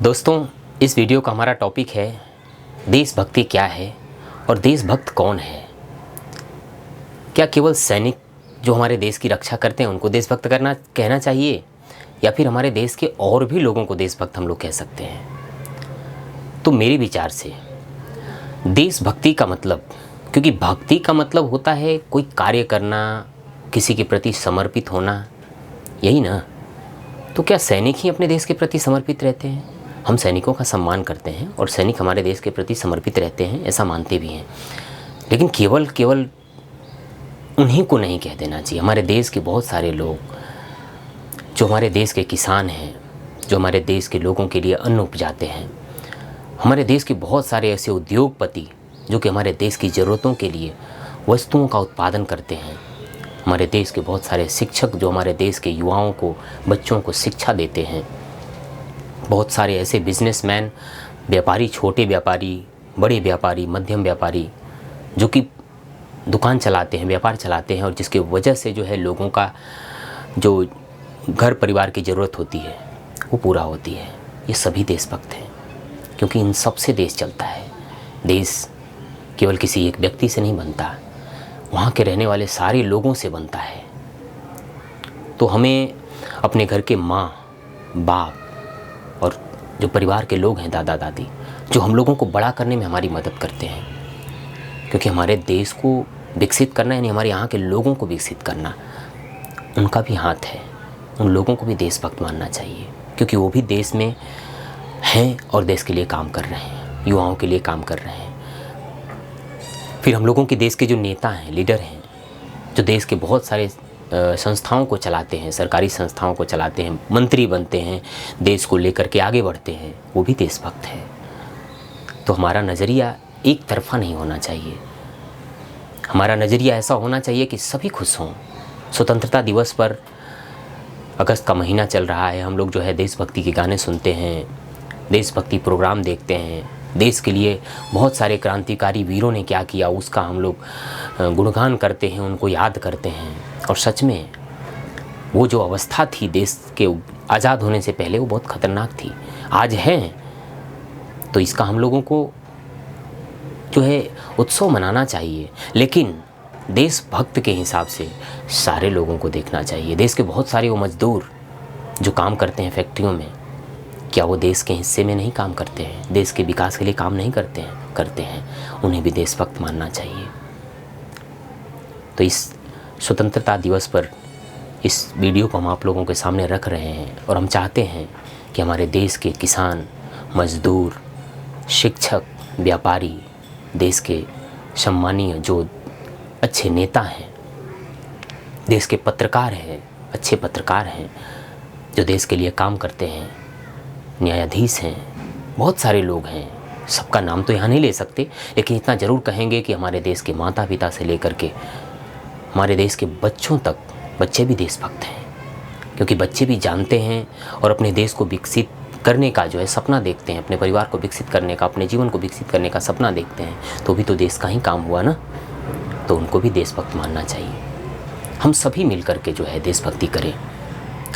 दोस्तों, इस वीडियो का हमारा टॉपिक है देशभक्ति क्या है और देशभक्त कौन है। क्या केवल सैनिक जो हमारे देश की रक्षा करते हैं उनको देशभक्त करना कहना चाहिए, या फिर हमारे देश के और भी लोगों को देशभक्त हम लोग कह सकते हैं? तो मेरे विचार से देशभक्ति का मतलब, क्योंकि भक्ति का मतलब होता है कोई कार्य करना, किसी के प्रति समर्पित होना, यही ना। तो क्या सैनिक ही अपने देश के प्रति समर्पित रहते हैं? हम सैनिकों का सम्मान करते हैं और सैनिक हमारे देश के प्रति समर्पित रहते हैं, ऐसा मानते भी हैं। लेकिन केवल उन्हीं को नहीं कह देना चाहिए। हमारे देश के बहुत सारे लोग जो हमारे देश के किसान हैं, जो हमारे देश के लोगों के लिए अन्न उपजाते हैं, हमारे देश के बहुत सारे ऐसे उद्योगपति जो कि हमारे देश की ज़रूरतों के लिए वस्तुओं का उत्पादन करते हैं, हमारे देश के बहुत सारे शिक्षक जो हमारे देश के युवाओं को, बच्चों को शिक्षा देते हैं, बहुत सारे ऐसे बिजनेसमैन, व्यापारी, छोटे व्यापारी, बड़े व्यापारी, मध्यम व्यापारी जो कि दुकान चलाते हैं, व्यापार चलाते हैं, और जिसके वजह से जो है लोगों का जो घर परिवार की ज़रूरत होती है वो पूरा होती है। ये सभी देशभक्त हैं, क्योंकि इन सब से देश चलता है। देश केवल किसी एक व्यक्ति से नहीं बनता, वहाँ के रहने वाले सारे लोगों से बनता है। तो हमें अपने घर के माँ, बाप और जो परिवार के लोग हैं, दादा दादी, जो हम लोगों को बड़ा करने में हमारी मदद करते हैं, क्योंकि हमारे देश को विकसित करना, यानी हमारे यहाँ के लोगों को विकसित करना, उनका भी हाथ है। उन लोगों को भी देशभक्त मानना चाहिए, क्योंकि वो भी देश में हैं और देश के लिए काम कर रहे हैं, युवाओं के लिए काम कर रहे हैं। फिर हम लोगों के देश के जो नेता हैं, लीडर हैं, जो देश के बहुत सारे संस्थाओं को चलाते हैं, सरकारी संस्थाओं को चलाते हैं, मंत्री बनते हैं, देश को लेकर के आगे बढ़ते हैं, वो भी देशभक्त है। तो हमारा नज़रिया एक तरफा नहीं होना चाहिए। हमारा नज़रिया ऐसा होना चाहिए कि सभी खुश हों। स्वतंत्रता दिवस पर, अगस्त का महीना चल रहा है, हम लोग जो है देशभक्ति के गाने सुनते हैं, देशभक्ति प्रोग्राम देखते हैं, देश के लिए बहुत सारे क्रांतिकारी वीरों ने क्या किया उसका हम लोग गुणगान करते हैं, उनको याद करते हैं। और सच में वो जो अवस्था थी देश के आज़ाद होने से पहले, वो बहुत ख़तरनाक थी। आज है तो इसका हम लोगों को जो है उत्सव मनाना चाहिए, लेकिन देशभक्त के हिसाब से सारे लोगों को देखना चाहिए। देश के बहुत सारे वो मज़दूर जो काम करते हैं फैक्ट्रियों में, क्या वो देश के हिस्से में नहीं काम करते हैं? देश के विकास के लिए काम नहीं करते हैं? उन्हें भी देशभक्त मानना चाहिए। तो इस स्वतंत्रता दिवस पर इस वीडियो को हम आप लोगों के सामने रख रहे हैं, और हम चाहते हैं कि हमारे देश के किसान, मज़दूर, शिक्षक, व्यापारी, देश के सम्मानीय जो अच्छे नेता हैं, देश के पत्रकार हैं, अच्छे पत्रकार हैं जो देश के लिए काम करते हैं, न्यायाधीश हैं, बहुत सारे लोग हैं, सबका नाम तो यहाँ नहीं ले सकते, लेकिन इतना ज़रूर कहेंगे कि हमारे देश के माता पिता से लेकर के हमारे देश के बच्चों तक, बच्चे भी देशभक्त हैं। क्योंकि बच्चे भी जानते हैं और अपने देश को विकसित करने का जो है सपना देखते हैं, अपने परिवार को विकसित करने का, अपने जीवन को विकसित करने का सपना देखते हैं, तो भी तो देश का ही काम हुआ ना। तो उनको भी देशभक्त मानना चाहिए। हम सभी मिल कर के जो है देशभक्ति करें,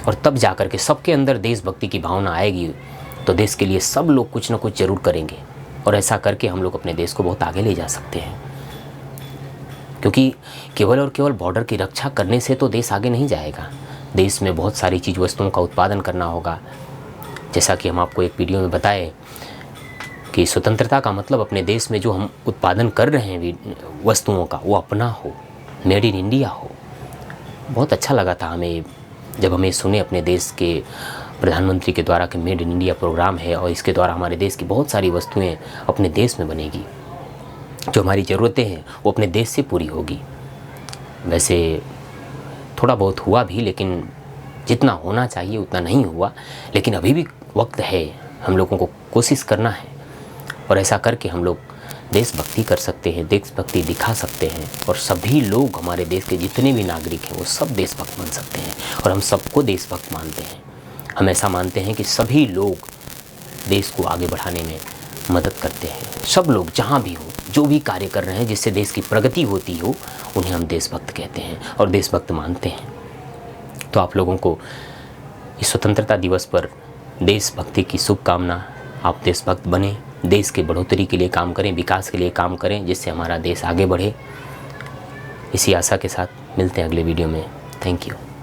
और तब जा कर के सबके अंदर देशभक्ति की भावना आएगी, तो देश के लिए सब लोग कुछ ना कुछ ज़रूर करेंगे, और ऐसा करके हम लोग अपने देश को बहुत आगे ले जा सकते हैं। क्योंकि केवल और केवल बॉर्डर की रक्षा करने से तो देश आगे नहीं जाएगा। देश में बहुत सारी चीज़ वस्तुओं का उत्पादन करना होगा। जैसा कि हम आपको एक वीडियो में बताए कि स्वतंत्रता का मतलब अपने देश में जो हम उत्पादन कर रहे हैं वस्तुओं का, वो अपना हो, मेड इन इंडिया हो। बहुत अच्छा लगा था हमें जब हमें सुने अपने देश के प्रधानमंत्री के द्वारा कि मेड इन इंडिया प्रोग्राम है, और इसके द्वारा हमारे देश की बहुत सारी वस्तुएं अपने देश में बनेगी, जो हमारी ज़रूरतें हैं वो अपने देश से पूरी होगी। वैसे थोड़ा बहुत हुआ भी, लेकिन जितना होना चाहिए उतना नहीं हुआ। लेकिन अभी भी वक्त है, हम लोगों को कोशिश करना है, और ऐसा करके हम लोग देशभक्ति कर सकते हैं, देशभक्ति दिखा सकते हैं, और सभी लोग, हमारे देश के जितने भी नागरिक हैं, वो सब देशभक्त बन सकते हैं। और हम सबको देशभक्त मानते हैं। हम ऐसा मानते हैं कि सभी लोग देश को आगे बढ़ाने में मदद करते हैं। सब लोग जहाँ भी हो, जो भी कार्य कर रहे हैं जिससे देश की प्रगति होती हो, उन्हें हम देशभक्त कहते हैं और देशभक्त मानते हैं। तो आप लोगों को इस स्वतंत्रता दिवस पर देशभक्ति की शुभकामना आप देशभक्त बने, देश के बढ़ोतरी के लिए काम करें, विकास के लिए काम करें, जिससे हमारा देश आगे बढ़े। इसी आशा के साथ मिलते हैं अगले वीडियो में। Thank you.